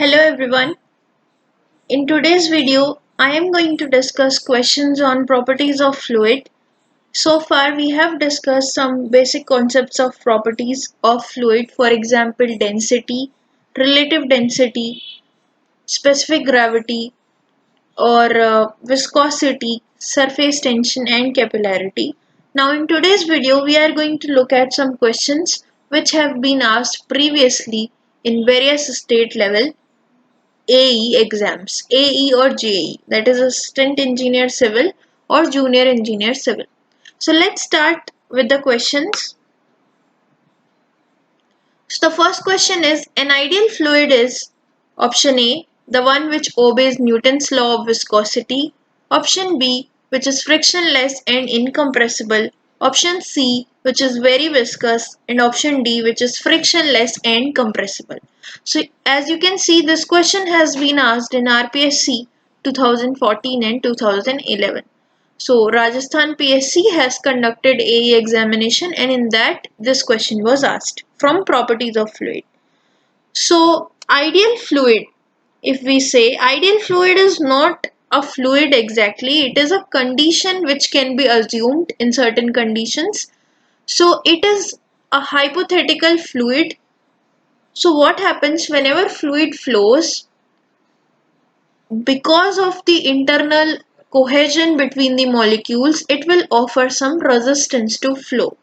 Hello everyone. In today's video, I am going to discuss questions on properties of fluid. So far, we have discussed some basic concepts of properties of fluid, for example, density, relative density, specific gravity, or viscosity, surface tension, and capillarity. Now, in today's video, we are going to look at some questions which have been asked previously in various state level AE exams, AE or JE, that is Assistant Engineer Civil or Junior Engineer Civil. So let's start with the questions. So the first question is, an ideal fluid is option A, the one which obeys Newton's law of viscosity, option B, which is frictionless and incompressible, option C, which is very viscous, and option D, which is frictionless and compressible. So as you can see, this question has been asked in RPSC 2014 and 2011. So Rajasthan PSC has conducted AE examination, and in that this question was asked from properties of fluid. So ideal fluid, if we say ideal fluid is not a fluid exactly, it is a condition which can be assumed in certain conditions. So it is a hypothetical fluid. So what happens whenever fluid flows? Because of the internal cohesion between the molecules, it will offer some resistance to flow.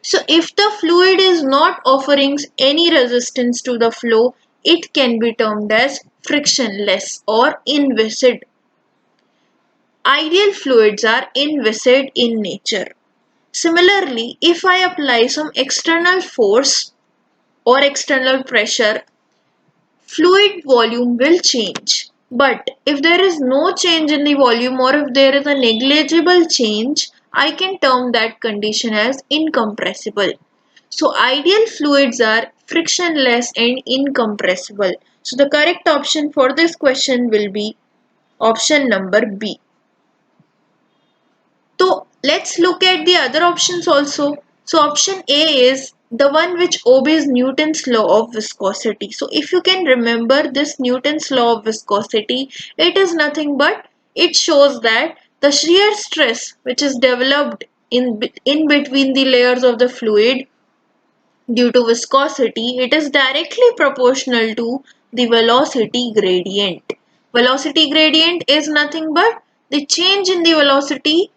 So if the fluid is not offering any resistance to the flow, it can be termed as frictionless or inviscid. Ideal fluids are inviscid in nature. Similarly, if I apply some external force or external pressure, fluid volume will change. But if there is no change in the volume or if there is a negligible change, I can term that condition as incompressible. So ideal fluids are frictionless and incompressible. So the correct option for this question will be option number B. So let's look at the other options also. So option A is the one which obeys Newton's law of viscosity. So if you can remember this Newton's law of viscosity, it is nothing but it shows that the shear stress which is developed in between the layers of the fluid due to viscosity, it is directly proportional to the velocity gradient. Velocity gradient is nothing but the change in the velocity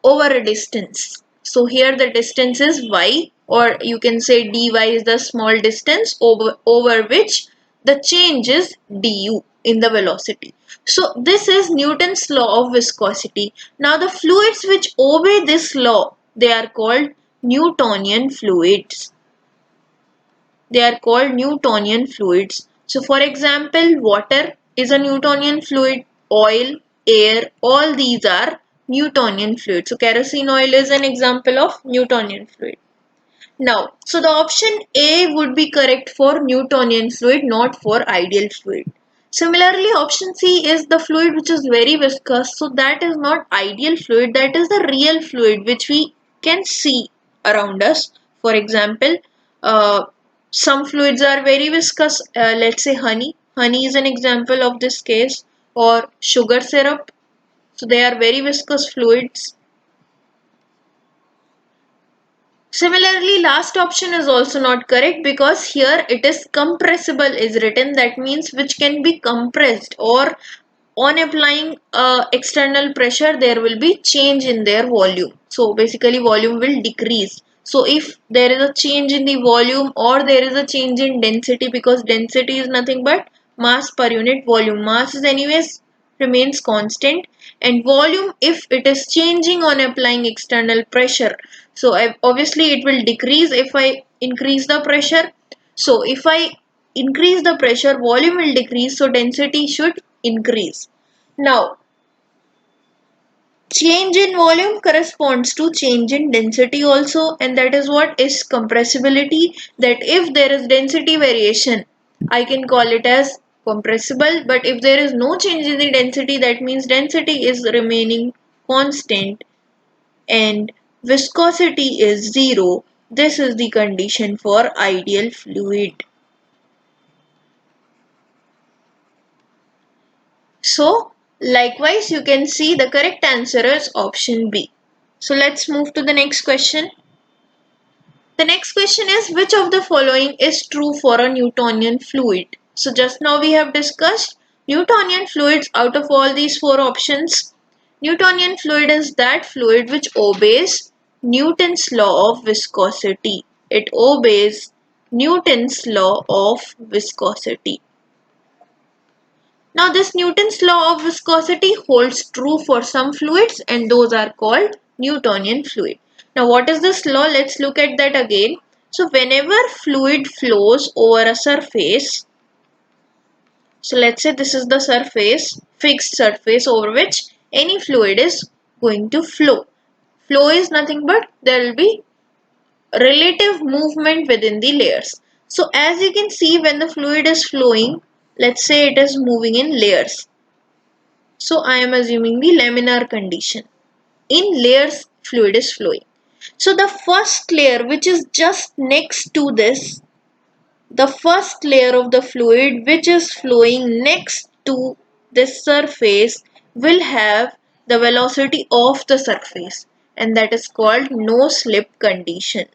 over a distance. So here the distance is y, or you can say dy is the small distance over which the change is du in the velocity. So this is Newton's law of viscosity. Now the fluids which obey this law, they are called Newtonian fluids. They are called Newtonian fluids. So for example, water is a Newtonian fluid, oil, air, all these are Newtonian fluids. So kerosene oil is an example of Newtonian fluid. Now, so the option A would be correct for Newtonian fluid, not for ideal fluid. Similarly, option C is the fluid which is very viscous. So that is not ideal fluid, that is the real fluid which we can see around us. For example, uh, some fluids are very viscous. Let's say honey. Honey is an example of this case, or sugar syrup. So they are very viscous fluids. Similarly, last option is also not correct because here it is compressible is written. That means which can be compressed, or on applying external pressure there will be change in their volume. So basically volume will decrease. So if there is a change in the volume or there is a change in density, because density is nothing but mass per unit volume. Mass is anyways remains constant, and volume, if it is changing on applying external pressure, so obviously it will decrease if I increase the pressure. So if I increase the pressure, volume will decrease, so density should increase. Now change in volume corresponds to change in density also, and that is what is compressibility. That if there is density variation, I can call it as compressible, but if there is no change in the density, that means density is remaining constant and viscosity is zero. This is the condition for ideal fluid. So likewise you can see the correct answer is option B. So let's move to the next question. The next question is, which of the following is true for a Newtonian fluid? So just now we have discussed Newtonian fluids. Out of all these four options, Newtonian fluid is that fluid which obeys Newton's law of viscosity. It obeys Newton's law of viscosity. Now this Newton's law of viscosity holds true for some fluids, and those are called Newtonian fluid. Now what is this law? Let's look at that again. So whenever fluid flows over a surface, so let's say this is the surface, fixed surface over which any fluid is going to flow. Flow is nothing but there will be relative movement within the layers. So as you can see, when the fluid is flowing, let's say it is moving in layers. So I am assuming the laminar condition. In layers, fluid is flowing. So the first layer which is just next to this, the first layer of the fluid which is flowing next to this surface will have the velocity of the surface, and that is called no slip condition.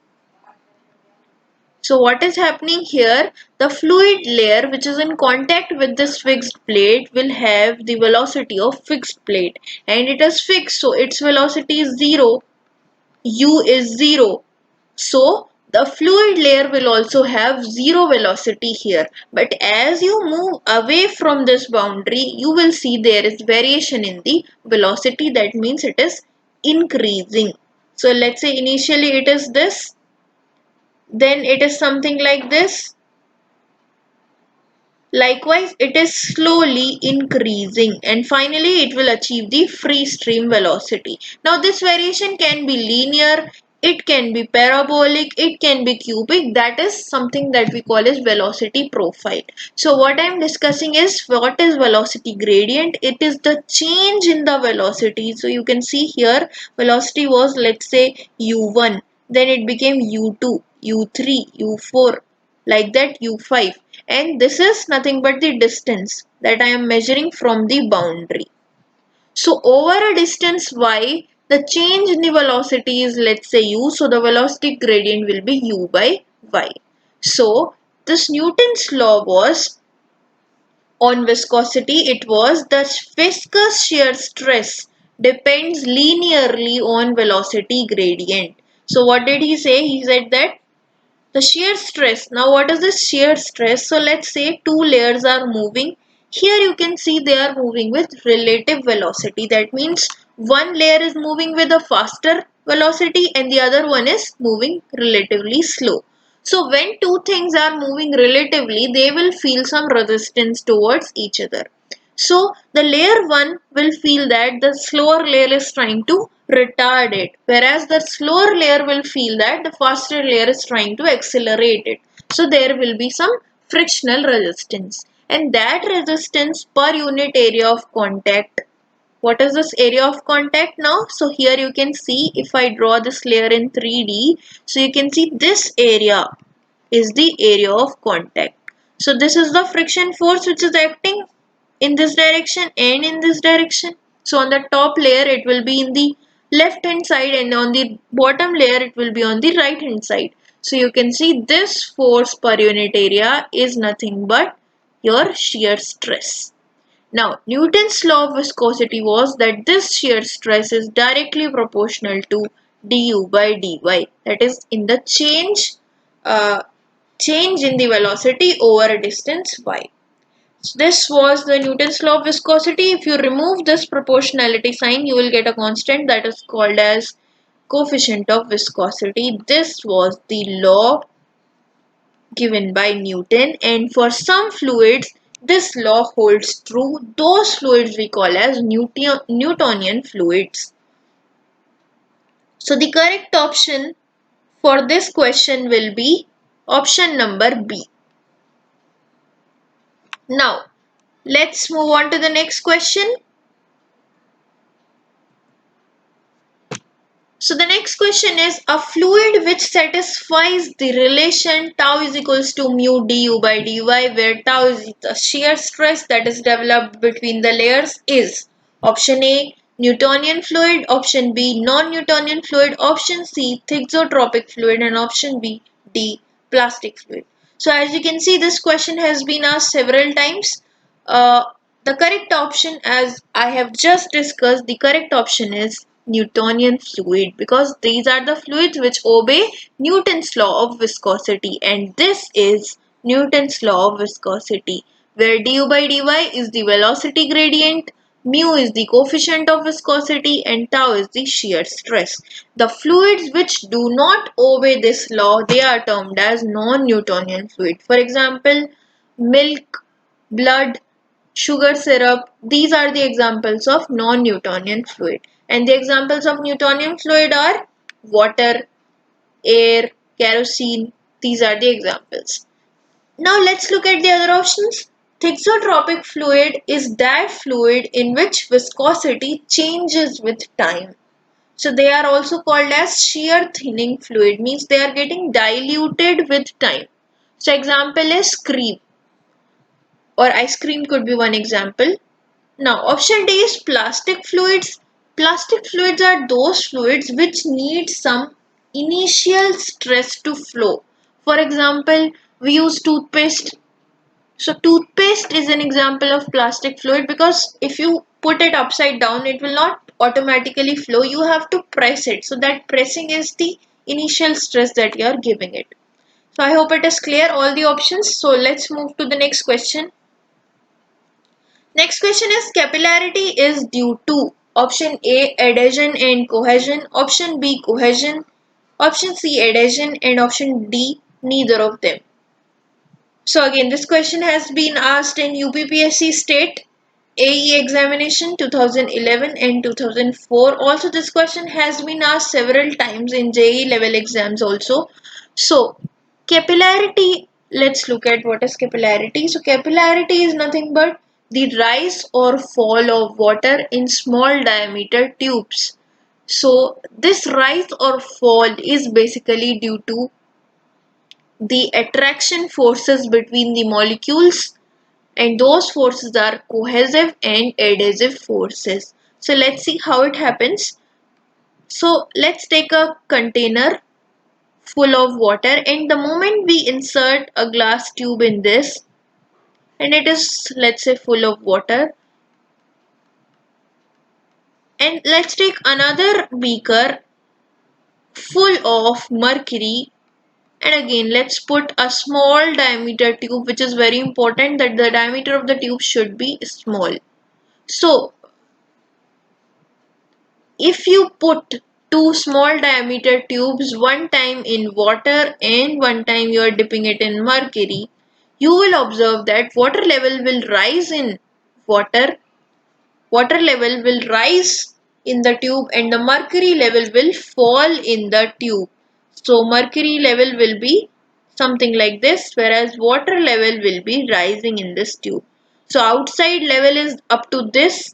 So what is happening here? The fluid layer which is in contact with this fixed plate will have the velocity of fixed plate, and it is fixed, so its velocity is 0. U is 0. So the fluid layer will also have 0 velocity here. But as you move away from this boundary, you will see there is variation in the velocity. That means it is increasing. So let's say initially it is this, then it is something like this. Likewise, it is slowly increasing, and finally it will achieve the free stream velocity. Now this variation can be linear, it can be parabolic, it can be cubic. That is something that we call as velocity profile. So what I am discussing is, what is velocity gradient? It is the change in the velocity. So you can see here velocity was, let's say, u1, then it became u2, u3, u4, like that u5, and this is nothing but the distance that I am measuring from the boundary. So over a distance y, the change in the velocity is, let's say, u, so the velocity gradient will be u by y. So this Newton's law was on viscosity. It was the viscous shear stress depends linearly on velocity gradient. So what did he say? He said that the shear stress. Now what is this shear stress? So let's say two layers are moving. Here you can see they are moving with relative velocity. That means one layer is moving with a faster velocity and the other one is moving relatively slow. So when two things are moving relatively, they will feel some resistance towards each other. So the layer 1 will feel that the slower layer is trying to retard it, whereas the slower layer will feel that the faster layer is trying to accelerate it. So there will be some frictional resistance, and that resistance per unit area of contact. What is this area of contact now? So here you can see, if I draw this layer in 3D, so you can see this area is the area of contact. So this is the friction force which is acting in this direction and in this direction. So on the top layer it will be in the left hand side, and on the bottom layer it will be on the right hand side. So you can see this force per unit area is nothing but your shear stress. Now Newton's law of viscosity was that this shear stress is directly proportional to du by dy, that is in the uh, change in the velocity over a distance y. So this was the Newton's law of viscosity. If you remove this proportionality sign, you will get a constant that is called as coefficient of viscosity. This was the law given by Newton, and for some fluids this law holds true. Those fluids we call as Newtonian fluids. So the correct option for this question will be option number B. Now let's move on to the next question. So the next question is a fluid which satisfies the relation tau is equals to mu du by dy, where tau is the shear stress that is developed between the layers, is option A Newtonian fluid, option B non-Newtonian fluid, option C thixotropic fluid, and option D plastic fluid. So as you can see, this question has been asked several times. Uh, the correct option, as I have just discussed, the correct option is Newtonian fluid, because these are the fluids which obey Newton's law of viscosity, and this is Newton's law of viscosity, where du by dy is the velocity gradient, mu is the coefficient of viscosity, and tau is the shear stress. The fluids which do not obey this law, they are termed as non-Newtonian fluid. For example, milk, blood, sugar syrup, these are the examples of non-Newtonian fluid. And the examples of Newtonian fluid are water, air, kerosene. These are the examples. Now let's look at the other options. Thixotropic fluid is that fluid in which viscosity changes with time. So they are also called as shear thinning fluid, means they are getting diluted with time. So example is cream, or ice cream could be one example. Now, option D is plastic fluids. Plastic fluids are those fluids which need some initial stress to flow. For example, we use toothpaste. So, toothpaste is an example of plastic fluid, because if you put it upside down, it will not automatically flow. You have to press it. So, that pressing is the initial stress that you are giving it. So, I hope it is clear, all the options. So, let's move to the next question. Next question is capillarity is due to option A adhesion and cohesion, option B cohesion, option C adhesion, and option D neither of them. So again, this question has been asked in UPPSC state AE examination 2011 and 2004. Also this question has been asked several times in JEE level exams also. So capillarity, let's look at what is capillarity. So capillarity is nothing but the rise or fall of water in small diameter tubes. So this rise or fall is basically due to the attraction forces between the molecules, and those forces are cohesive and adhesive forces. So let's see how it happens. So let's take a container full of water, and the moment we insert a glass tube in this, and it is, let's say, full of water, and let's take another beaker full of mercury, and again let's put a small diameter tube, which is very important that the diameter of the tube should be small. So if you put two small diameter tubes, one time in water and one time you are dipping it in mercury, you will observe that water level will rise in water, water level will rise in the tube, and the mercury level will fall in the tube. So mercury level will be something like this, whereas water level will be rising in this tube. So outside level is up to this,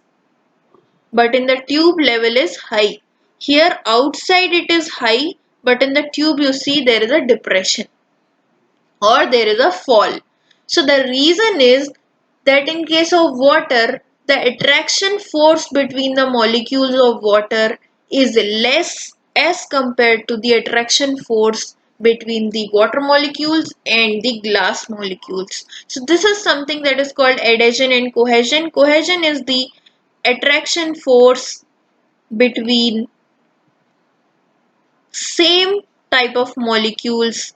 but in the tube level is high. Here outside it is high, but in the tube you see there is a depression, or there is a fall. So the reason is that in case of water, the attraction force between the molecules of water is less as compared to the attraction force between the water molecules and the glass molecules. So this is something that is called adhesion and cohesion. Cohesion is the attraction force between same type of molecules,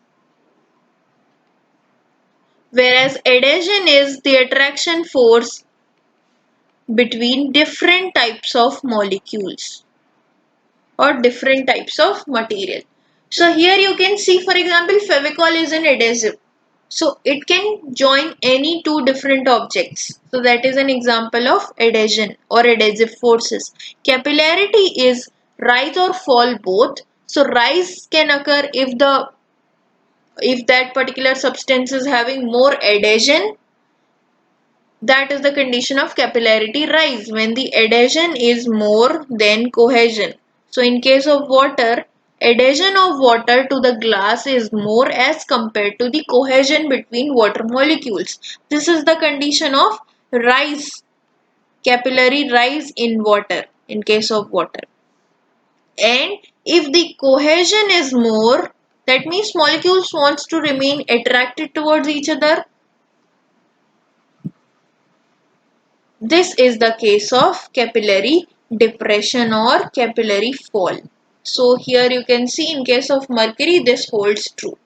whereas adhesion is the attraction force between different types of molecules or different types of material. So here you can see, for example, Fevicol is an adhesive. So it can join any two different objects. So that is an example of adhesion or adhesive forces. Capillarity is rise or fall both. So rise can occur if that particular substance is having more adhesion. That is the condition of capillarity rise, when the adhesion is more than cohesion. So in case of water, adhesion of water to the glass is more as compared to the cohesion between water molecules. This is the condition of rise, capillary rise in water in case of water. And if the cohesion is more, that means molecules wants to remain attracted towards each other. This is the case of capillary depression or capillary fall. So here you can see in case of mercury this holds true.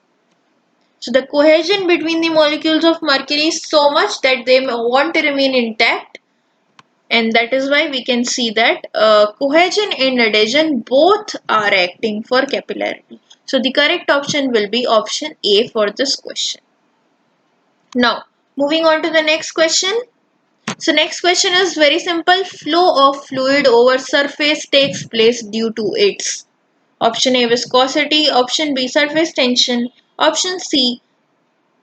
So the cohesion between the molecules of mercury is so much that they want to remain intact, and that is why we can see that cohesion and adhesion both are acting for capillarity. So the correct option will be option A for this question. Now moving on to the next question. So next question is very simple. Flow of fluid over surface takes place due to its option A viscosity, option B surface tension, option C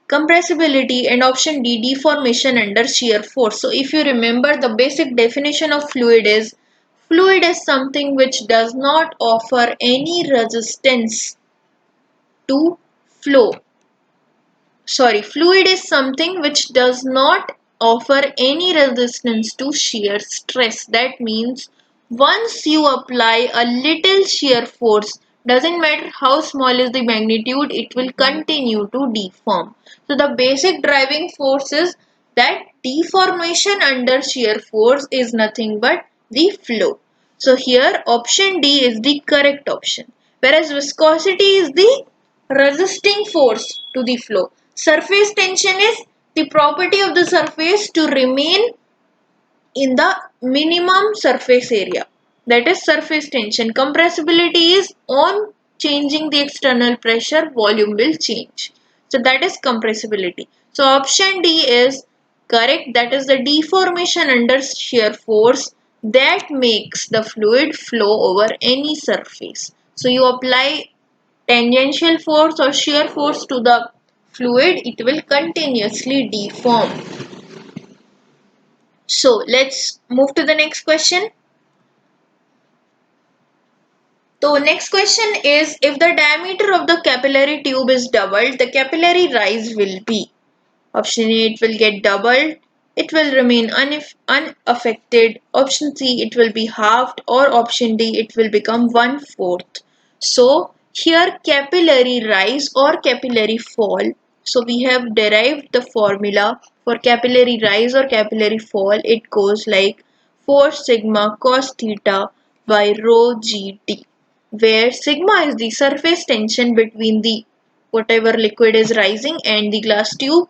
compressibility, and option D deformation under shear force. So if you remember, the basic definition of fluid is something which does not offer any resistance to flow. Fluid is something which does not offer any resistance to shear stress. That means once you apply a little shear force, doesn't matter how small is the magnitude, it will continue to deform. So the basic driving force is that deformation under shear force is nothing but the flow. So here option D is the correct option, whereas viscosity is the resisting force to the flow. Surface tension is the property of the surface to remain in the minimum surface area. That is surface tension. Compressibility is on changing the external pressure, volume will change. So that is compressibility. So option D is correct. That is the deformation under shear force that makes the fluid flow over any surface. So you apply tangential force or shear force to the fluid, it will continuously deform. So let's move to the next question. So next question is, if the diameter of the capillary tube is doubled, the capillary rise will be option A, it will get doubled, it will remain unaffected, option C, it will be halved, or option D, it will become 1/4. So here capillary rise or capillary fall. So we have derived the formula for capillary rise or capillary fall. It goes like 4 sigma cos theta by rho gt, where sigma is the surface tension between the whatever liquid is rising and the glass tube.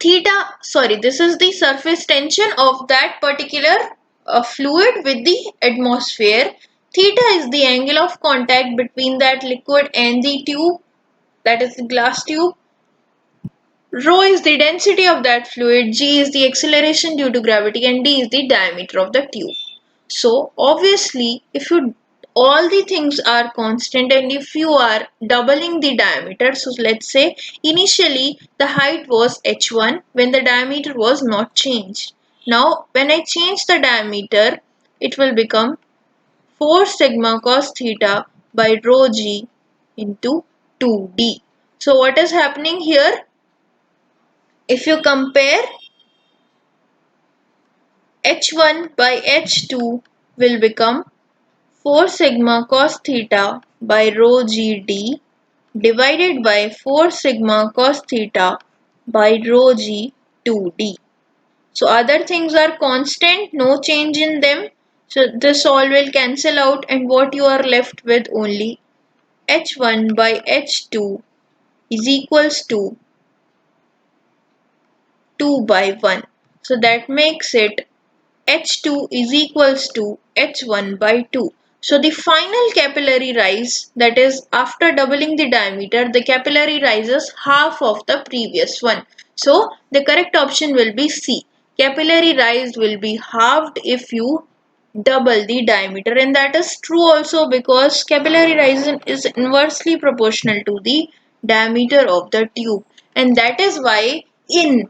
This is the surface tension of that particular fluid with the atmosphere. Theta is the angle of contact between that liquid and the tube, that is the glass tube. Rho is the density of that fluid, g is the acceleration due to gravity, and d is the diameter of the tube. So obviously if you all the things are constant and if you are doubling the diameter, so let's say initially the height was h1 when the diameter was not changed. Now when I change the diameter, it will become 4 sigma cos theta by rho g into 2d. So what is happening here? If you compare, h1 by h2 will become 4 sigma cos theta by rho g divided by 4 sigma cos theta by rho g 2d. So other things are constant, no change in them. So this all will cancel out, and what you are left with only h1 by h2 is equals to 2 by 1. So that makes it h2 is equals to h1 by 2. So the final capillary rise, that is after doubling the diameter, the capillary rise is half of the previous one. So the correct option will be C. Capillary rise will be halved if you double the diameter, and that is true also because capillary rise is inversely proportional to the diameter of the tube, and that is why in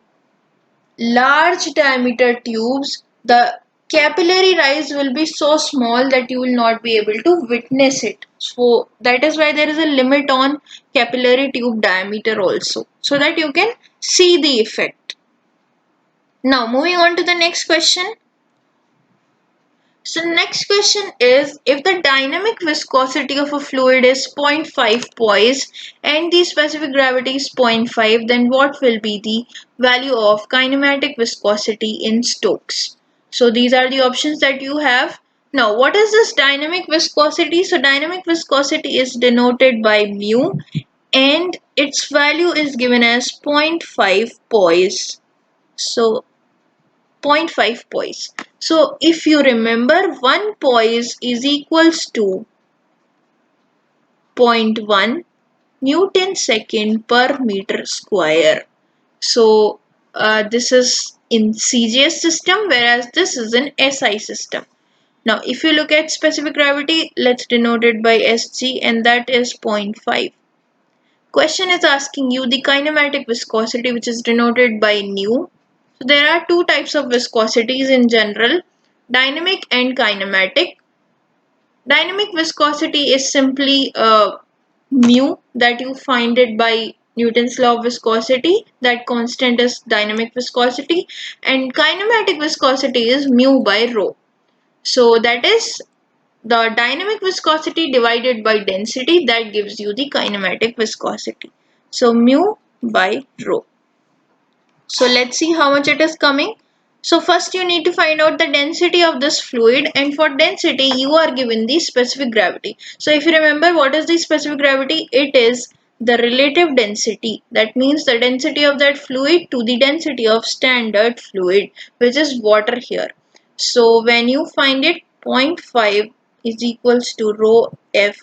large diameter tubes the capillary rise will be so small that you will not be able to witness it. So that is why there is a limit on capillary tube diameter also, so that you can see the effect. Now moving on to the next question. So next question is, if the dynamic viscosity of a fluid is zero point 0.5 poise and the specific gravity is 0.5, then what will be the value of kinematic viscosity in Stokes? So these are the options that you have. Now what is this dynamic viscosity? So dynamic viscosity is denoted by mu and its value is given as 0.5 poise. So 0.5 poise. So if you remember, 1 poise is equals to zero point 0.1 Newton second per meter square. So this is in CGS system, whereas this is in SI system. Now if you look at specific gravity, let's denote it by SG, and that is 0.5. Question is asking you the kinematic viscosity, which is denoted by nu. So there are two types of viscosities in general, dynamic and kinematic. Dynamic viscosity is simply mu, that you find it by Newton's law of viscosity. That constant is dynamic viscosity, and kinematic viscosity is mu by rho. So that is the dynamic viscosity divided by density, that gives you the kinematic viscosity. So mu by rho. So let's see how much it is coming. So first you need to find out the density of this fluid, and for density you are given the specific gravity. So if you remember, what is the specific gravity? It is the relative density. That means the density of that fluid to the density of standard fluid, which is water here. So when you find it, 0.5 is equals to rho F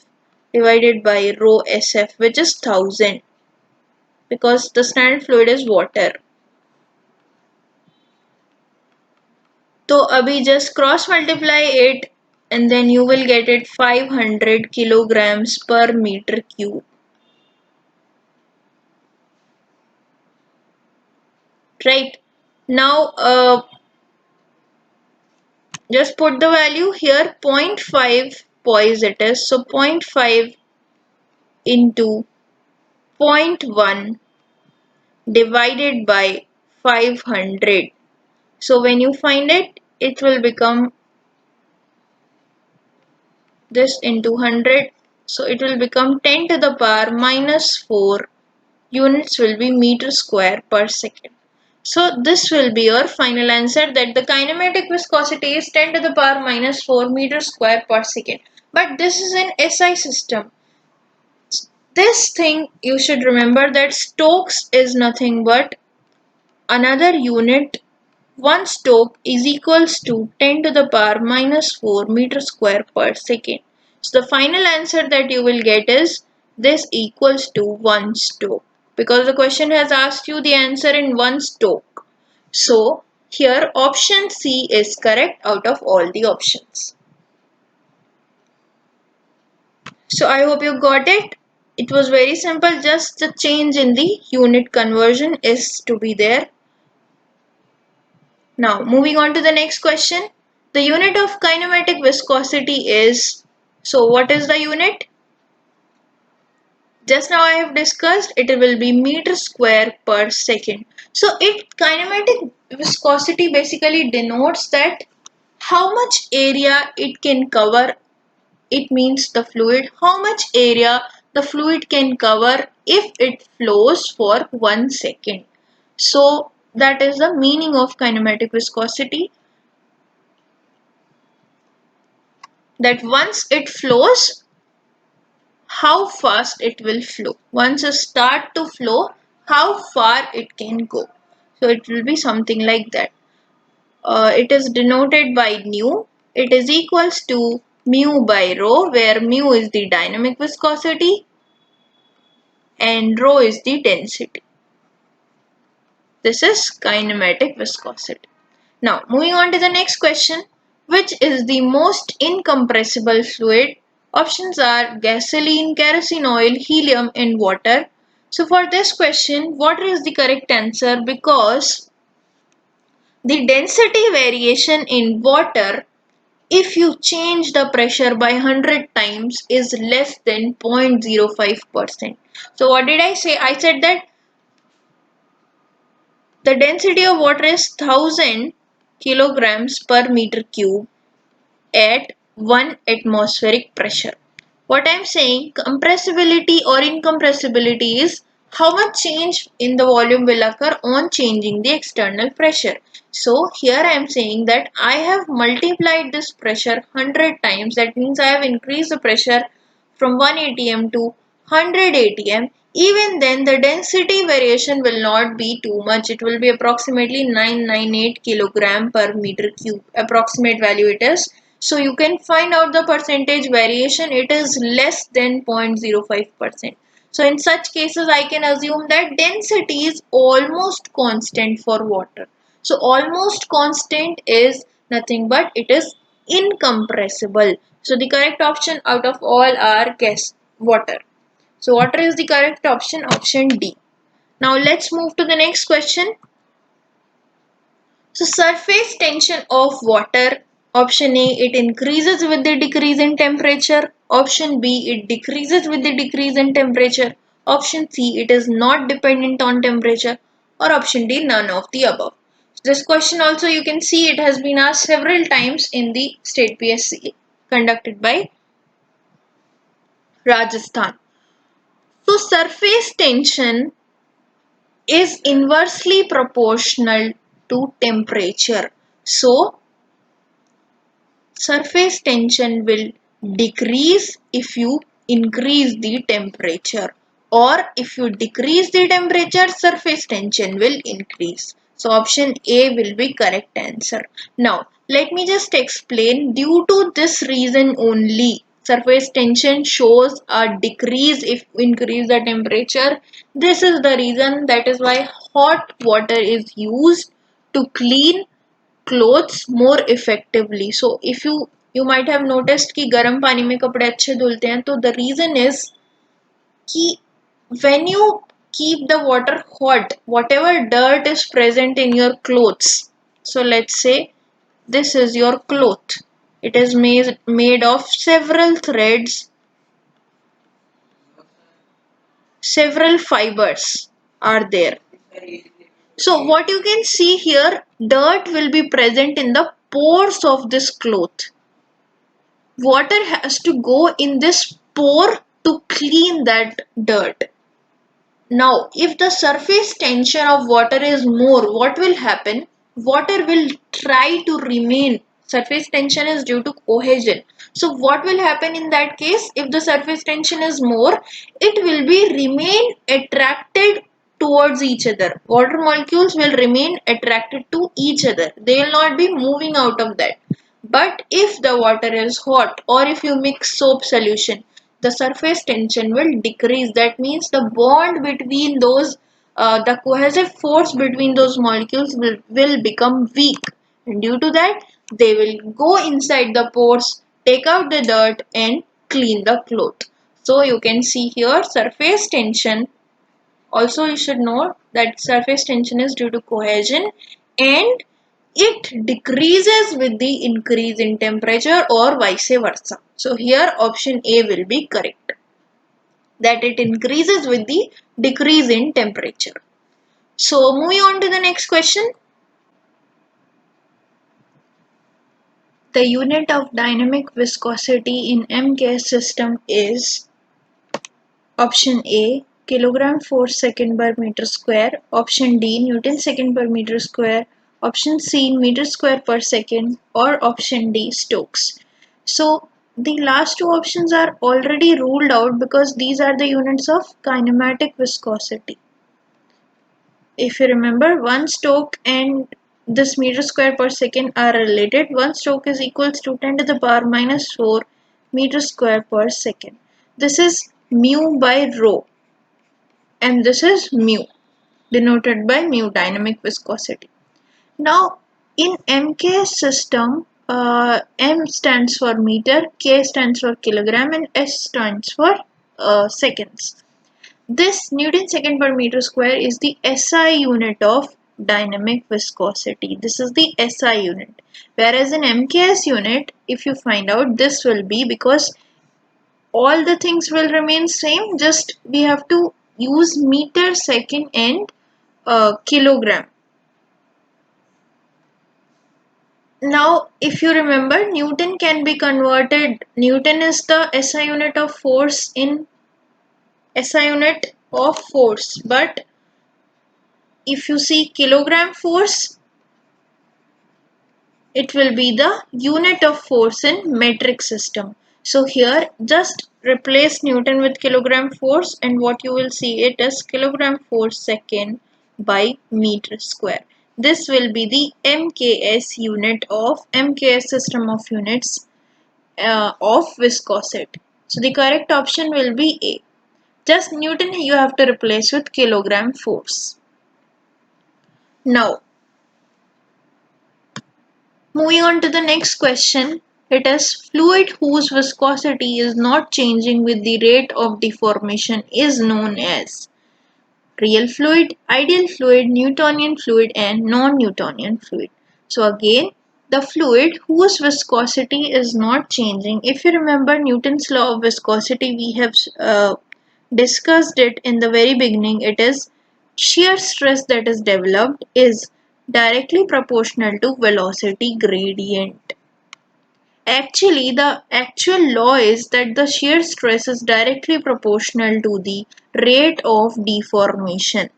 divided by rho SF, which is 1000, because the standard fluid is water. तो अभी just cross multiply it and then you will get it 500 kilograms per meter cube. Right. Now just put the value here, 0.5 poise it is. So 0.5 into 0.1 divided by 500. So when you find it, it will become this into 100. So it will become 10 to the power minus 4 units will be meter square per second. So this will be your final answer, that the kinematic viscosity is 10 to the power minus 4 meter square per second. But this is an SI system. This thing you should remember, that Stokes is nothing but another unit. 1 Stoke is equals to 10 to the power minus 4 meter square per second. So the final answer that you will get is this equals to 1 Stoke, because the question has asked you the answer in 1 Stoke. So here option C is correct out of all the options. So I hope you got it. It was very simple, just the change in the unit conversion is to be there. Now moving on to the next question. The unit of kinematic viscosity is, so what is the unit? Just now I have discussed, it will be meter square per second. So kinematic viscosity basically denotes that how much area it can cover. It means the fluid, how much area the fluid can cover if it flows for 1 second. So that is the meaning of kinematic viscosity, that once it flows, how fast it will flow. Once it start to flow, how far it can go. So it will be something like that. It is denoted by nu. It is equals to mu by rho, where mu is the dynamic viscosity and rho is the density. This is kinematic viscosity. Now moving on to the next question. Which is the most incompressible fluid? Options are gasoline, kerosene oil, helium and water. So for this question, water is the correct answer, because The density variation in water, if you change the pressure by 100 times, is less than 0.05%. So what did I say? I said that the density of water is 1000 kilograms per meter cube at 1 atmospheric pressure. What I am saying, compressibility or incompressibility is how much change in the volume will occur on changing the external pressure. So here I am saying that I have multiplied this pressure 100 times. That means I have increased the pressure from 1 atm to 100 atm. Even then the density variation will not be too much. It will be approximately 998 kilogram per meter cube. Approximate value it is. So you can find out the percentage variation. It is less than 0.05%. So in such cases I can assume that density is almost constant for water. So almost constant is nothing but it is incompressible. So the correct option out of all are guess water. So water is the correct option, option D. Now let's move to the next question. So surface tension of water, option A, it increases with the decrease in temperature. Option B, it decreases with the decrease in temperature. Option C, it is not dependent on temperature. Or option D, none of the above. This question also you can see it has been asked several times in the state PSC conducted by Rajasthan. So surface tension is inversely proportional to temperature. So surface tension will decrease if you increase the temperature, or if you decrease the temperature, surface tension will increase. So option A will be correct answer. Now let me just explain. Due to this reason only surface tension shows a decrease if we increase the temperature. This is the reason, that is why hot water is used to clean clothes more effectively. So if you might have noticed कि गर्म पानी में कपड़े अच्छे धुलते हैं, तो the reason is कि when you keep the water hot, whatever dirt is present in your clothes, so let's say this is your cloth, it is made of several threads, several fibers are there. So what you can see here, dirt will be present in the pores of this cloth. Water has to go in this pore to clean that dirt. Now, if the surface tension of water is more, what will happen? Water will try to remain. Surface tension is due to cohesion. So, what will happen in that case? If the surface tension is more, it will be remain attracted towards each other. Water molecules will remain attracted to each other. They will not be moving out of that. But if the water is hot, or if you mix soap solution, the surface tension will decrease. That means the bond between those, the cohesive force between those molecules will become weak. And due to that, they will go inside the pores, take out the dirt and clean the cloth. So you can see here surface tension. Also you should know that surface tension is due to cohesion, and it decreases with the increase in temperature or vice versa. So here option A will be correct, that it increases with the decrease in temperature. So moving on to the next question. The unit of dynamic viscosity in MKS system is option A, kilogram force second per meter square, option D, Newton second per meter square, option C, meter square per second, or option D, Stokes. So the last two options are already ruled out because these are the units of kinematic viscosity. If you remember, 1 Stoke and this meter square per second are related. 1 Stoke is equals to 10 to the power minus 4 meter square per second. This is mu by rho, and this is mu, denoted by mu, dynamic viscosity. Now in MK system, M stands for meter, K stands for kilogram, and S stands for seconds. This Newton second per meter square is the SI unit of dynamic viscosity. This is the SI unit. Whereas in MKS unit, if you find out, this will be, because all the things will remain same, just we have to use meter, second and kilogram. Now, if you remember, Newton can be converted. Newton is the SI unit of force in SI unit of force. But if you see kilogram force, it will be the unit of force in metric system. So here, just replace Newton with kilogram force, and what you will see it as kilogram force second by meter square. This will be the MKS unit of MKS system of units of viscosity. So the correct option will be A. Just Newton you have to replace with kilogram force. Now, moving on to the next question. It is fluid whose viscosity is not changing with the rate of deformation is known as real fluid, ideal fluid, Newtonian fluid and non-Newtonian fluid. So again, the fluid whose viscosity is not changing. If you remember Newton's law of viscosity, we have discussed it in the very beginning. It is shear stress that is developed is directly proportional to velocity gradient. Actually, the actual law is that the shear stress is directly proportional to the rate of deformation.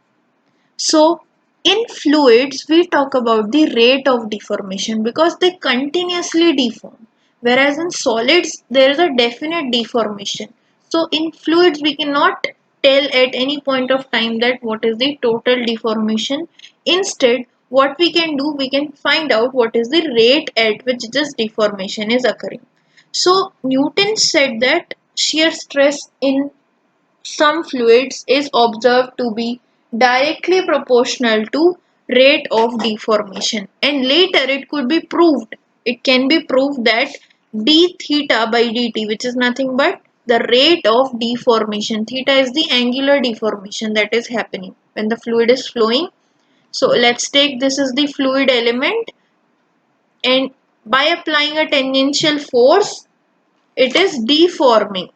So, in fluids, we talk about the rate of deformation because they continuously deform. Whereas in solids, there is a definite deformation. So, in fluids, we cannot tell at any point of time that what is the total deformation. Instead, what we can do, we can find out what is the rate at which this deformation is occurring. So, Newton said that shear stress in some fluids is observed to be directly proportional to rate of deformation, and later it can be proved that d theta by dt, which is nothing but the rate of deformation. Theta is the angular deformation that is happening when the fluid is flowing. So let's take this is the fluid element, and by applying a tangential force it is deforming,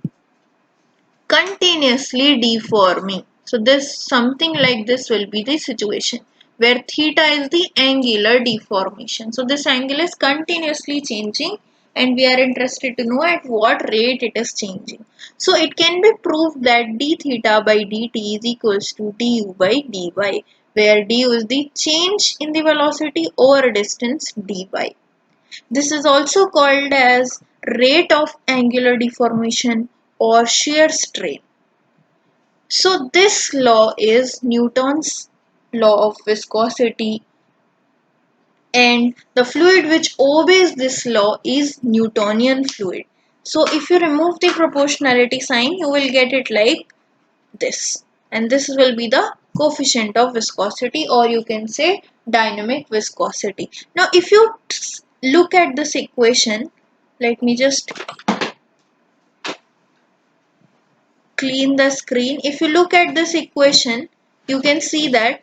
continuously deforming. So this something like this will be the situation where theta is the angular deformation. So this angle is continuously changing and we are interested to know at what rate it is changing. So it can be proved that d theta by dt is equals to du by dy, where du is the change in the velocity over distance dy. This is also called as rate of angular deformation or shear strain. So this law is Newton's law of viscosity, and the fluid which obeys this law is Newtonian fluid. So if you remove the proportionality sign, you will get it like this. And this will be the coefficient of viscosity, or you can say dynamic viscosity. Now if you look at this equation, let me just clean the screen. If you look at this equation, you can see that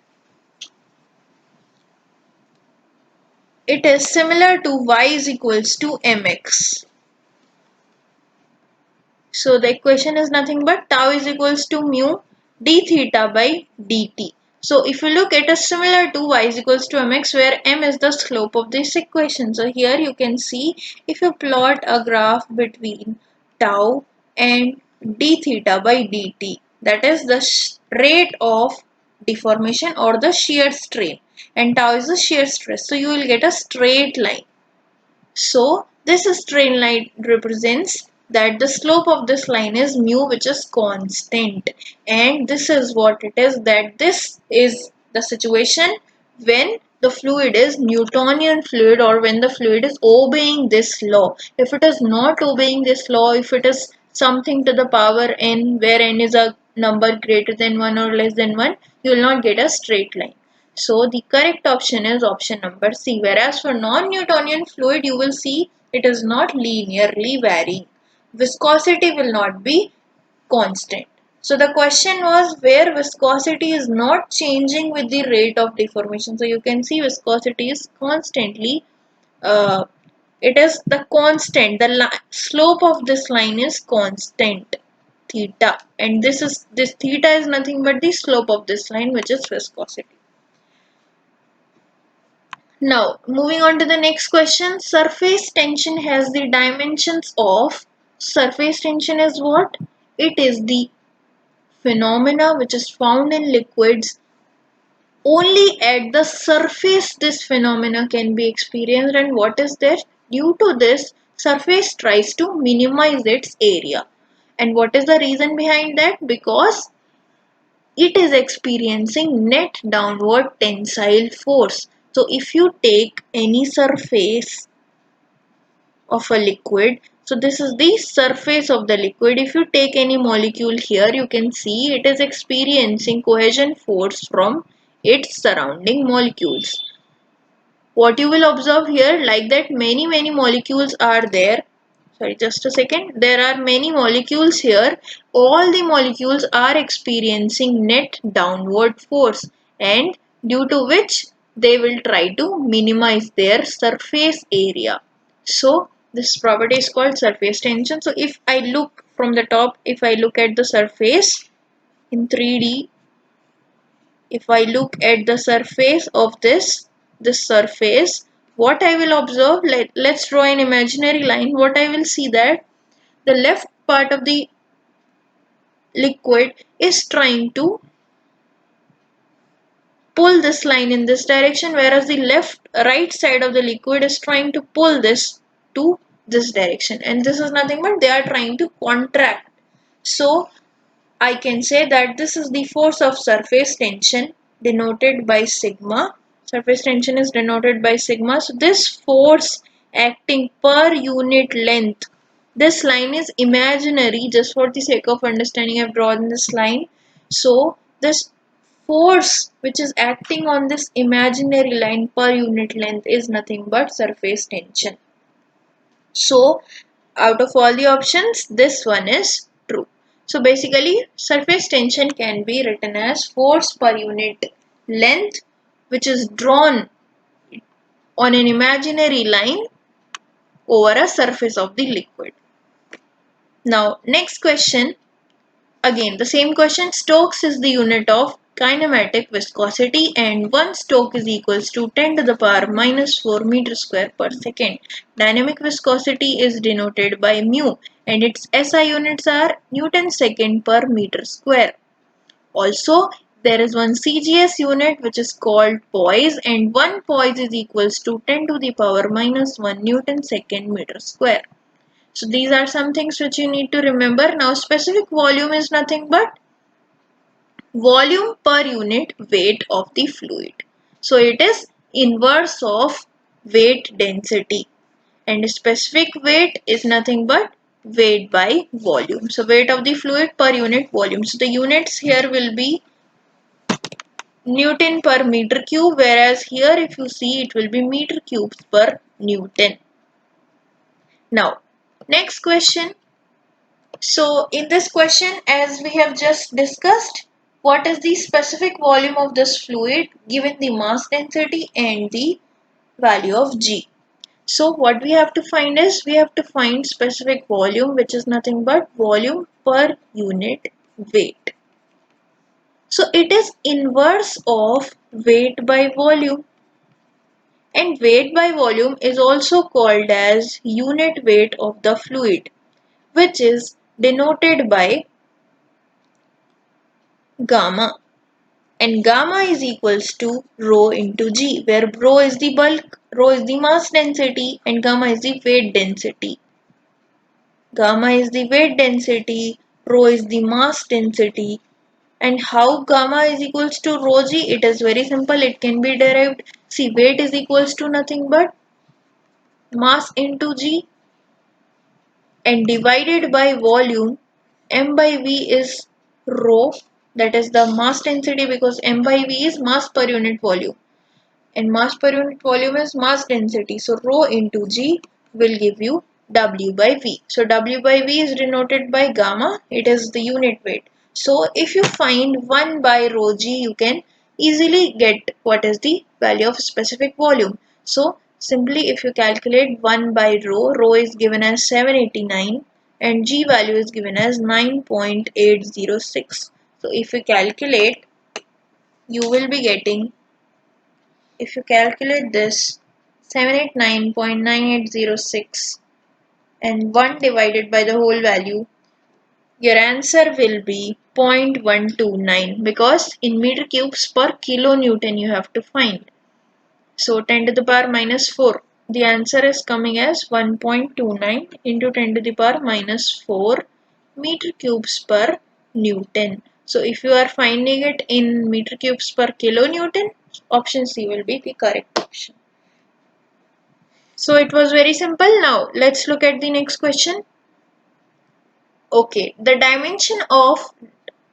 it is similar to y is equals to mx. So the equation is nothing but tau is equals to mu d theta by dt. So if you look, it is similar to y is equals to mx, where m is the slope of this equation. So here you can see, if you plot a graph between tau and d theta by dt, that is the rate of deformation or the shear strain, and tau is the shear stress. So you will get a straight line. So this straight line represents that the slope of this line is mu, which is constant, and this is what it is, that this is the situation when the fluid is Newtonian fluid, or when the fluid is obeying this law. If it is not obeying this law, if it is something to the power n, where n is a number greater than 1 or less than 1, you will not get a straight line. So the correct option is option number C. Whereas for non-Newtonian fluid, you will see it is not linearly varying. Viscosity will not be constant. So the question was where viscosity is not changing with the rate of deformation. So you can see viscosity is constantly, it is the constant, the slope of this line is constant theta, and this theta is nothing but the slope of this line, which is viscosity. Now, moving on to the next question. Surface tension has the dimensions of, surface tension is what? It is the phenomena which is found in liquids. Only at the surface this phenomena can be experienced, and what is this? Due to this, surface tries to minimize its area. And what is the reason behind that? Because it is experiencing net downward tensile force. So if you take any surface of a liquid, so this is the surface of the liquid. If you take any molecule here, you can see it is experiencing cohesion force from its surrounding molecules. What you will observe here, like that many molecules are there. Sorry, just a second. There are many molecules here. All the molecules are experiencing net downward force, and due to which they will try to minimize their surface area. So this property is called surface tension. So if I look from the top, if I look at the surface in 3D, if I look at the surface of this surface, what I will observe, let's draw an imaginary line. What I will see that the left part of the liquid is trying to pull this line in this direction, whereas the right side of the liquid is trying to pull this to this direction, and this is nothing but they are trying to contract. So I can say that this is the force of surface tension denoted by sigma. Surface tension is denoted by sigma. So this force acting per unit length. This line is imaginary, just for the sake of understanding I've drawn this line. So this force which is acting on this imaginary line per unit length is nothing but surface tension. So out of all the options, this one is true. So basically, surface tension can be written as force per unit length which is drawn on an imaginary line over a surface of the liquid. Now, next question. Again, the same question. Stokes is the unit of kinematic viscosity, and 1 stoke is equals to 10 to the power minus 4 meter square per second. Dynamic viscosity is denoted by mu, and its SI units are Newton second per meter square. Also, there is one CGS unit which is called poise, and 1 poise is equals to 10 to the power minus 1 Newton second meter square. So these are some things which you need to remember. Now specific volume is nothing but volume per unit weight of the fluid. So it is inverse of weight density, and specific weight is nothing but weight by volume. So weight of the fluid per unit volume. So the units here will be Newton per meter cube, whereas here if you see it will be meter cubes per Newton. Now next question. So in this question, as we have just discussed, what is the specific volume of this fluid given the mass density and the value of G? So what we have to find is, we have to find specific volume, which is nothing but volume per unit weight. So it is inverse of weight by volume, and weight by volume is also called as unit weight of the fluid, which is denoted by gamma, and gamma is equals to rho into g, where rho is the bulk, rho is the mass density, and gamma is the weight density. Gamma is the weight density, rho is the mass density. And how gamma is equals to rho g? It is very simple, it can be derived. See, weight is equals to nothing but mass into g, and divided by volume. M by V is rho, that is the mass density, because M by V is mass per unit volume, and mass per unit volume is mass density. So rho into G will give you W by V. So W by V is denoted by gamma, it is the unit weight. So if you find 1 by rho g, you can easily get what is the value of specific volume. So simply if you calculate 1 by rho is given as 789 and g value is given as 9.806. So if you calculate, you will be getting, if you calculate this 789.9806 and 1 divided by the whole value, your answer will be 0.129 because in meter cubes per kilonewton you have to find. So 10 to the power minus 4. The answer is coming as 1.29 into 10 to the power minus 4 meter cubes per Newton. So if you are finding it in meter cubes per kilonewton, option C will be the correct option. So it was very simple. Now let's look at the next question. Okay, the dimension of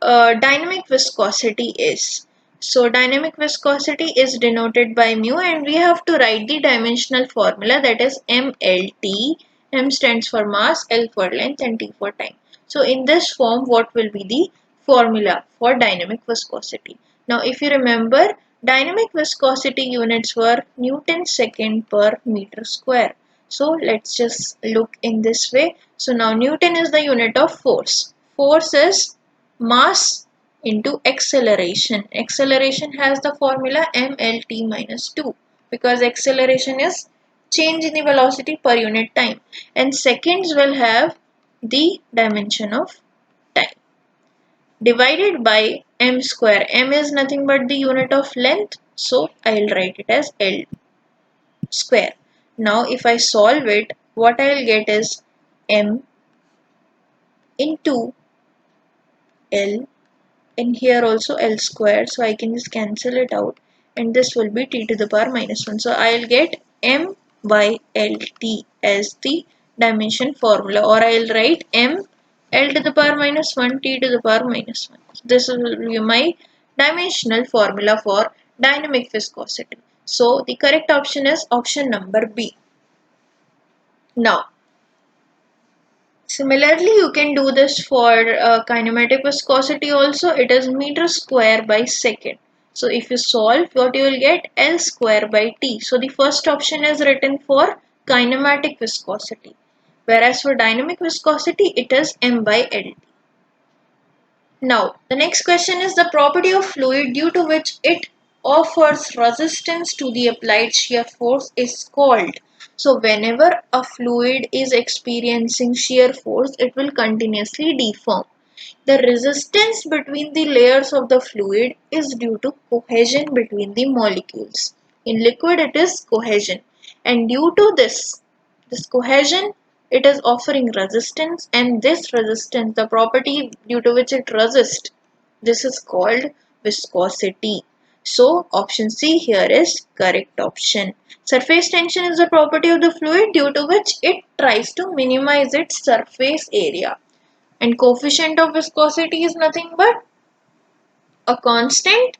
dynamic viscosity is. So dynamic viscosity is denoted by mu and we have to write the dimensional formula, that is MLT. M stands for mass, L for length and T for time. So in this form, what will be the formula for dynamic viscosity? Now if you remember, dynamic viscosity units were Newton second per meter square. So let's just look in this way. So now Newton is the unit of force. Force is mass into acceleration. Acceleration has the formula mlt minus 2 because acceleration is change in the velocity per unit time, and seconds will have the dimension of time, divided by m square. M is nothing but the unit of length, so I'll write it as L square. Now if I solve it, what I'll get is m into L, and here also L square, so I can just cancel it out and this will be t to the power minus 1. So I'll get m by lt as the dimension formula, or I'll write m L to the power minus 1 t to the power minus 1. So this will be my dimensional formula for dynamic viscosity. So the correct option is option number B. Now similarly, you can do this for kinematic viscosity also. It is meter square by second. So if you solve, what you will get L square by T. So the first option is written for kinematic viscosity. Whereas for dynamic viscosity, it is M by L. Now, the next question is the property of fluid due to which it offers resistance to the applied shear force is called. So, whenever a fluid is experiencing shear force, it will continuously deform. The resistance between the layers of the fluid is due to cohesion between the molecules. In liquid, it is cohesion. And due to this cohesion, it is offering resistance, and this resistance, the property due to which it resists, this is called viscosity. So option C here is correct option. Surface tension is the property of the fluid due to which it tries to minimize its surface area. And coefficient of viscosity is nothing but a constant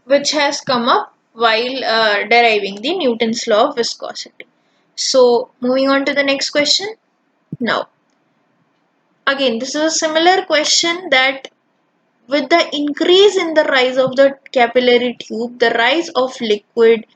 which has come up while deriving the Newton's law of viscosity. So moving on to the next question. Now, again, this is a similar question that with the increase in the rise of the capillary tube, the rise of liquid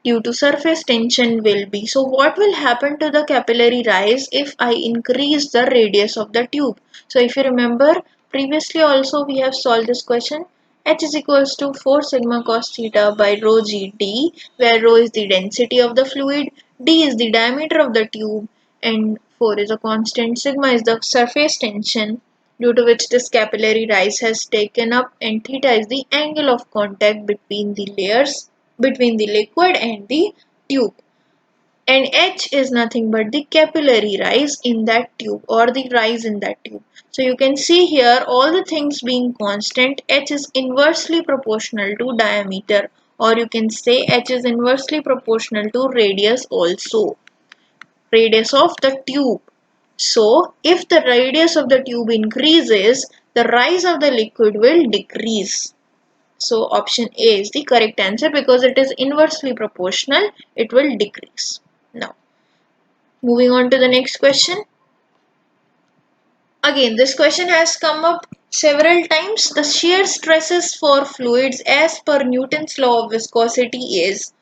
due to surface tension will be. So what will happen to the capillary rise if I increase the radius of the tube? So if you remember, previously also we have solved this question. H is equals to 4 sigma cos theta by rho g d, where rho is the density of the fluid, d is the diameter of the tube, and 4 is a constant, sigma is the surface tension due to which this capillary rise has taken up, and theta is the angle of contact between the layers, between the liquid and the tube. And H is nothing but the capillary rise in that tube, or the rise in that tube. So you can see here, all the things being constant, H is inversely proportional to diameter, or you can say H is inversely proportional to radius also, radius of the tube. So if the radius of the tube increases, the rise of the liquid will decrease. So option A is the correct answer because it is inversely proportional, it will decrease. Now, moving on to the next question. Again, this question has come up several times. The shear stresses for fluids as per Newton's law of viscosity is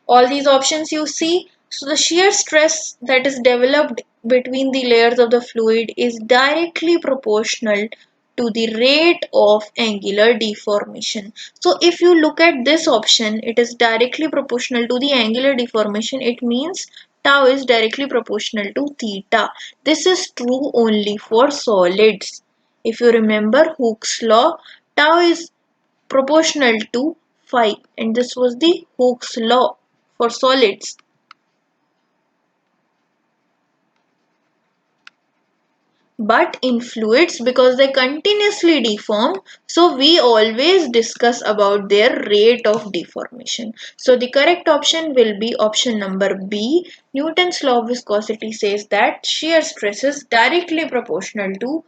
all these options you see. So the shear stress that is developed between the layers of the fluid is directly proportional to the rate of angular deformation. So if you look at this option, it is directly proportional to the angular deformation. It means tau is directly proportional to theta. This is true only for solids. If you remember Hooke's law, tau is proportional to phi, and this was the Hooke's law for solids. But in fluids, because they continuously deform, so we always discuss about their rate of deformation. So the correct option will be option number B. Newton's law of viscosity says that shear stress is directly proportional to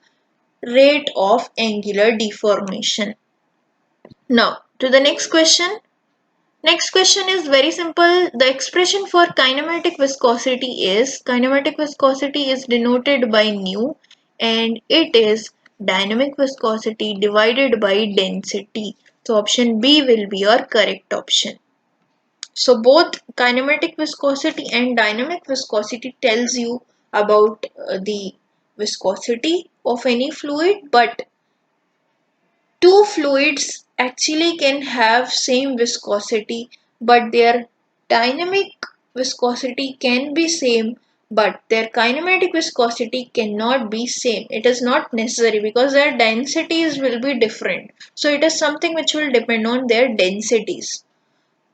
rate of angular deformation. Now to the next question. Next question is very simple. The expression for kinematic viscosity is denoted by nu, and it is dynamic viscosity divided by density. So option B will be your correct option. So both kinematic viscosity and dynamic viscosity tells you about the viscosity of any fluid, but two fluids actually can have same viscosity, but their dynamic viscosity can be same, but their kinematic viscosity cannot be same. It is not necessary because their densities will be different. So it is something which will depend on their densities.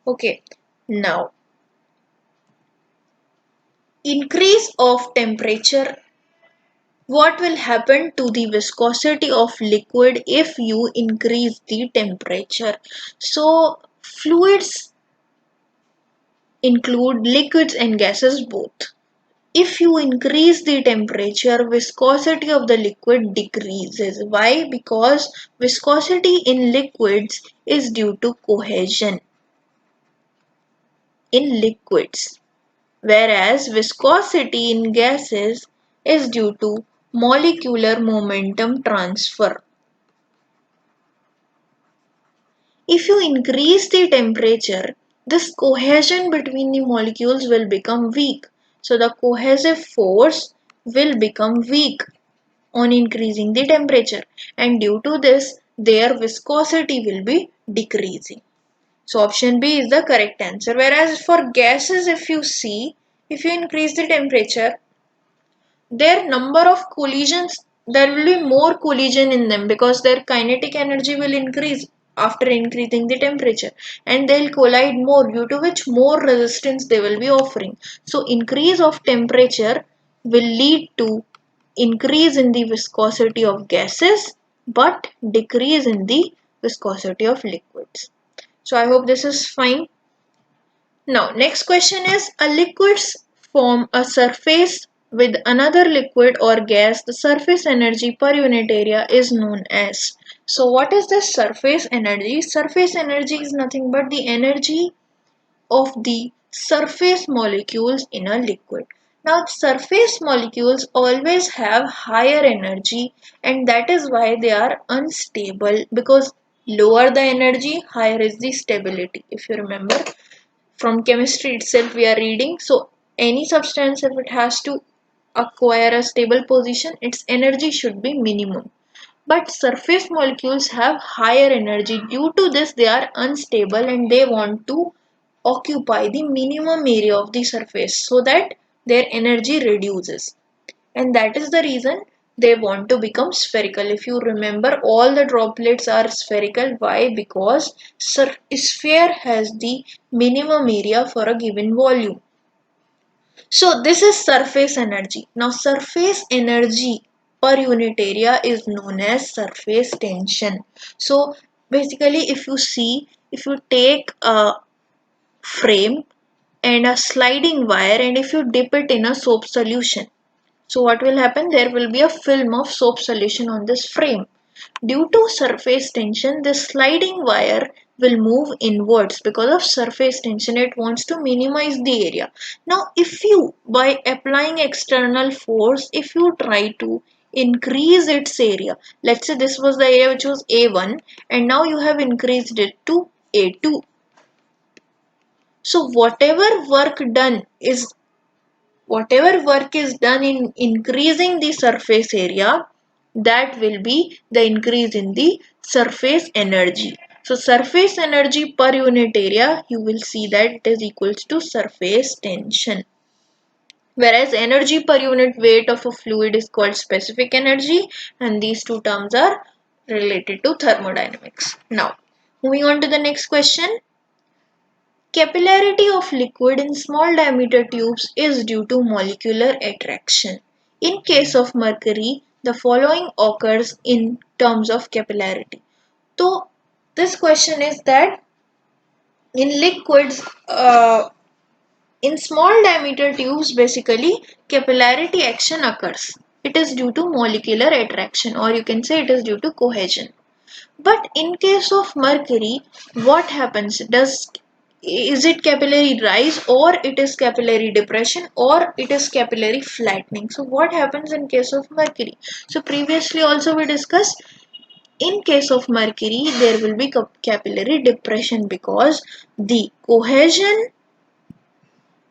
Okay, now increase of temperature. What will happen to the viscosity of liquid if you increase the temperature? So fluids include liquids and gases both. If you increase the temperature, viscosity of the liquid decreases. Why? Because viscosity in liquids is due to cohesion in liquids, whereas viscosity in gases is due to molecular momentum transfer. If you increase the temperature, this cohesion between the molecules will become weak. So the cohesive force will become weak on increasing the temperature, and due to this their viscosity will be decreasing. So option B is the correct answer. Whereas for gases, if you see, if you increase the temperature, their number of collisions, there will be more collision in them because their kinetic energy will increase after increasing the temperature, and they'll collide more, due to which more resistance they will be offering. So increase of temperature will lead to increase in the viscosity of gases but decrease in the viscosity of liquids. So I hope this is fine. Now, next question is, a liquids form a surface with another liquid or gas. The surface energy per unit area is known as. So, what is the surface energy? Surface energy is nothing but the energy of the surface molecules in a liquid. Now, surface molecules always have higher energy, and that is why they are unstable, because lower the energy, higher is the stability. If you remember, from chemistry itself we are reading. So any substance, if it has to acquire a stable position, its energy should be minimum. But surface molecules have higher energy. Due to this they are unstable and they want to occupy the minimum area of the surface so that their energy reduces, and that is the reason they want to become spherical. If you remember, all the droplets are spherical. Why? Because sphere has the minimum area for a given volume. So this is surface energy. Now surface energy per unit area is known as surface tension. So basically, if you see, if you take a frame and a sliding wire, and if you dip it in a soap solution, so what will happen? There will be a film of soap solution on this frame. Due to surface tension, this sliding wire will move inwards because of surface tension. It wants to minimize the area. Now, if you, by applying external force, if you try to increase its area. Let's say this was the area which was A1 and now you have increased it to A2. So whatever work is done in increasing the surface area, that will be the increase in the surface energy. So surface energy per unit area, you will see that it is equals to surface tension. Whereas energy per unit weight of a fluid is called specific energy, and these two terms are related to thermodynamics. Now, moving on to the next question. Capillarity of liquid in small diameter tubes is due to molecular attraction. In case of mercury, the following occurs in terms of capillarity. So, this question is that in liquids, in small diameter tubes, basically capillarity action occurs. It is due to molecular attraction, or you can say it is due to cohesion. But in case of mercury, what happens? Is it capillary rise, or it is capillary depression, or it is capillary flattening? So what happens in case of mercury? So previously also we discussed, in case of mercury there will be capillary depression because the cohesion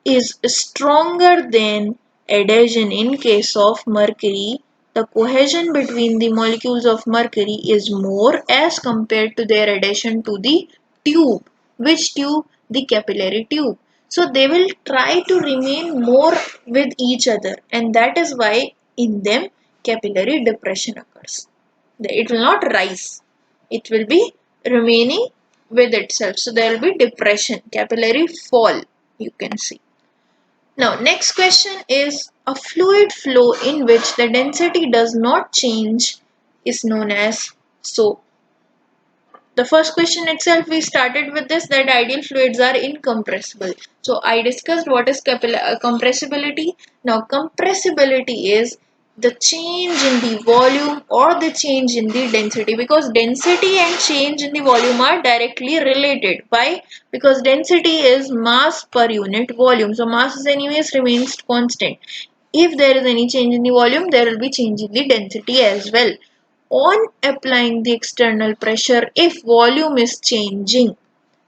is stronger than adhesion. In case of mercury, the cohesion between the molecules of mercury is more as compared to their adhesion to the tube. Which tube? The capillary tube. So they will try to remain more with each other, and that is why in them capillary depression occurs. It will not rise. It will be remaining with itself. So there will be depression, capillary fall, you can see. Now, next question is a fluid flow in which the density does not change is known as. So, the first question itself we started with this, that ideal fluids are incompressible. So, I discussed what is compressibility. Now, compressibility is the change in the volume or the change in the density, because density and change in the volume are directly related. Why? Because density is mass per unit volume. So mass is anyways remains constant. If there is any change in the volume, there will be change in the density as well. On applying the external pressure, if volume is changing,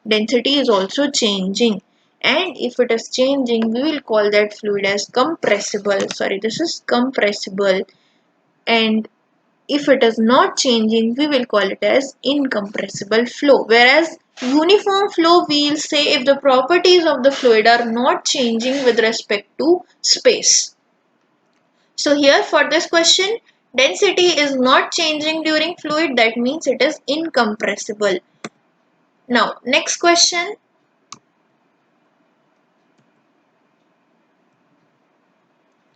density is also changing, and if it is changing, we will call that fluid as compressible. Sorry, this is compressible. And if it is not changing, we will call it as incompressible flow. Whereas uniform flow, we will say if the properties of the fluid are not changing with respect to space. So here for this question, density is not changing during fluid, that means it is incompressible. Now next question.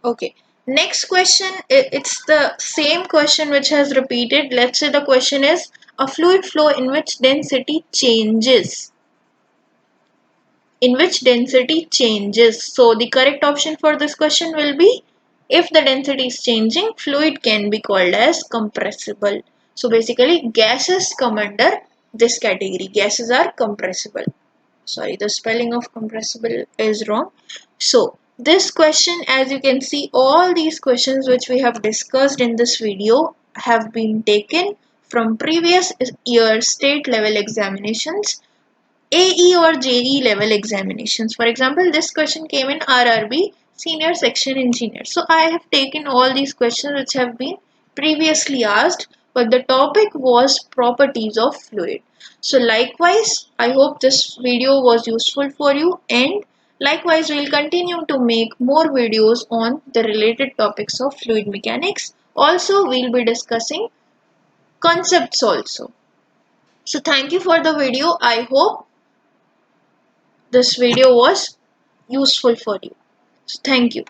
Okay, next question, it's the same question which has repeated. Let's say the question is a fluid flow in which density changes. In which density changes. So the correct option for this question will be, if the density is changing, fluid can be called as compressible. So basically gases come under this category. Gases are compressible. Sorry, the spelling of compressible is wrong. So this question, as you can see, all these questions which we have discussed in this video have been taken from previous year state level examinations, AE or JE level examinations. For example, this question came in RRB senior section engineer. So I have taken all these questions which have been previously asked, but the topic was properties of fluid. So likewise, I hope this video was useful for you, and likewise we will continue to make more videos on the related topics of fluid mechanics. Also, we will be discussing concepts also. So thank you for the video. I hope this video was useful for you. So thank you.